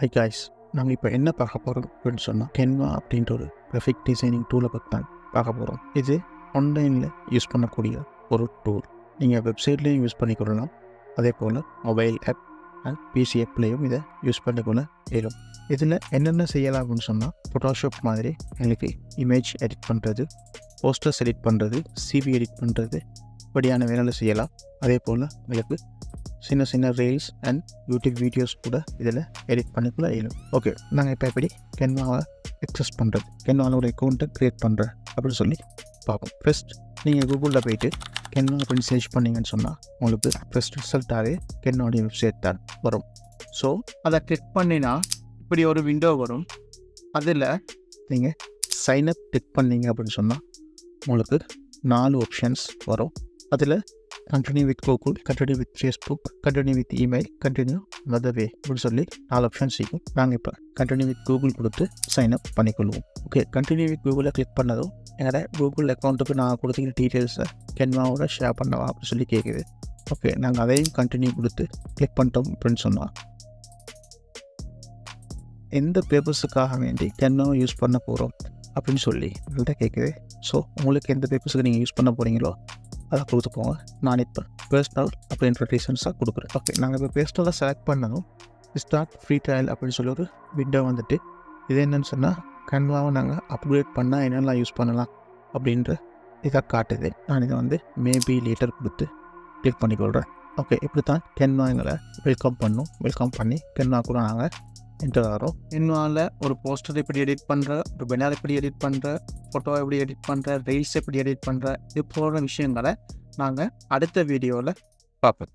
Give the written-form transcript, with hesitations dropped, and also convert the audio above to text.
High guys, நாங்கள் இப்போ என்ன பார்க்க போகிறோம் அப்படின்னு சொன்னால் Canva அப்படின்ற ஒரு கிராஃபிக் டிசைனிங் டூலை பற்றி தான் பார்க்க போகிறோம். இது ஆன்லைனில் யூஸ் பண்ணக்கூடிய ஒரு டூல். நீங்கள் வெப்சைட்லேயும் யூஸ் பண்ணிக்கொள்ளலாம், அதே போல் மொபைல் ஆப் அண்ட் பிசி ஆப்லேயும் இதை யூஸ் பண்ணிக்கொள்ள இயலும். இதில் என்னென்ன செய்யலாம் அப்படின்னு சொன்னால், ஃபோட்டோஷாப் மாதிரி எங்களுக்கு இமேஜ் எடிட் பண்ணுறது, போஸ்டர்ஸ் எடிட் பண்ணுறது, சிவி எடிட் பண்ணுறது இப்படியான வேலையில் செய்யலாம். அதே போல் உங்களுக்கு சின்ன சின்ன ரீல்ஸ் அண்ட் யூடியூப் வீடியோஸ் கூட இதில் எடிட் பண்ணிக்குள்ள இயலும். ஓகே, நாங்கள் இப்போ எப்படி Canva-வை எக்ஸஸ் பண்ணுறது, Canva-வில் ஒரு அக்கௌண்ட்டை க்ரியேட் பண்ணுறேன் அப்படின்னு சொல்லி பார்ப்போம். ஃபர்ஸ்ட் நீங்கள் கூகுளில் போய்ட்டு Canva அப்படின்னு சர்ச் பண்ணிங்கன்னு சொன்னால் உங்களுக்கு ஃபர்ஸ்ட் ரிசல்ட்டாகவே Canva-உடைய வெப்சைட் தான் வரும். ஸோ அதை கிளிக் பண்ணினா இப்படி ஒரு விண்டோ வரும். அதில் நீங்கள் சைன்அப் கிளிக் பண்ணிங்க அப்படின்னு சொன்னால் உங்களுக்கு 4 ஆப்ஷன்ஸ் வரும். அதில் continue with Google, continue with Facebook, continue with email, continue another way அப்படின்னு சொல்லி 4 ஆப்ஷன்ஸ் இருக்கும். நாங்கள் இப்போ கண்டினியூ வித் கூகுள் கொடுத்து சைன்அப் பண்ணிக்கொள்வோம். ஓகே, கண்டினியூ வித் கூகுளை கிளிக் பண்ணதும் எங்களோட கூகுள் அக்கௌண்ட்டுக்கு நான் கொடுத்துக்கிற டீட்டெயில்ஸை Canva-வோட ஷேர் பண்ணவா அப்படின்னு சொல்லி கேட்குது. ஓகே, நாங்கள் அதையும் கண்டினியூ கொடுத்து கிளிக் பண்ணிட்டோம் அப்படின்னு சொன்னால் எந்த பேப்பர்ஸுக்காக வேண்டி Canva-வை யூஸ் பண்ண போகிறோம் அப்படின்னு சொல்லி எங்கள்கிட்ட கேட்குது. ஸோ உங்களுக்கு எந்த பேப்பர்ஸுக்கு நீங்கள் யூஸ் பண்ண போகிறீங்களோ அதை கொடுத்துக்கோங்க. நான் இப்போ பர்சனல் அப்படின்ற ரீசன்ஸாக கொடுக்குறேன். ஓகே, நாங்கள் இப்போ பர்சனலாக செலக்ட் பண்ணதும் ஸ்டார்ட் ஃப்ரீ ட்ரையல் அப்படின்னு சொல்லி ஒரு விண்டோ வந்துட்டு, இது என்னென்னு சொன்னால் Canva-வை நாங்கள் அப்கிரேட் பண்ணால் என்னெல்லாம் யூஸ் பண்ணலாம் அப்படின்ற இதை காட்டுது. நான் இதை வந்து மேபி லேட்டர் கொடுத்து கிளிக் பண்ணிக்கொள்கிறேன். ஓகே, இப்படி தான் Canva எங்களை வெல்கம் பண்ணி Canva கூட நாங்கள் என்டர் ஆகிறோம். Canva-வில் ஒரு போஸ்டர் எப்படி எடிட் பண்ணுற, ஒரு பேனர் எப்படி எடிட் பண்ணுற, ஃபோட்டோ எப்படி எடிட் பண்ணுற, ரீல்ஸ் எப்படி எடிட் பண்ணுற, இது போன்ற விஷயங்களை நாங்கள் அடுத்த வீடியோவில் பார்ப்போம்.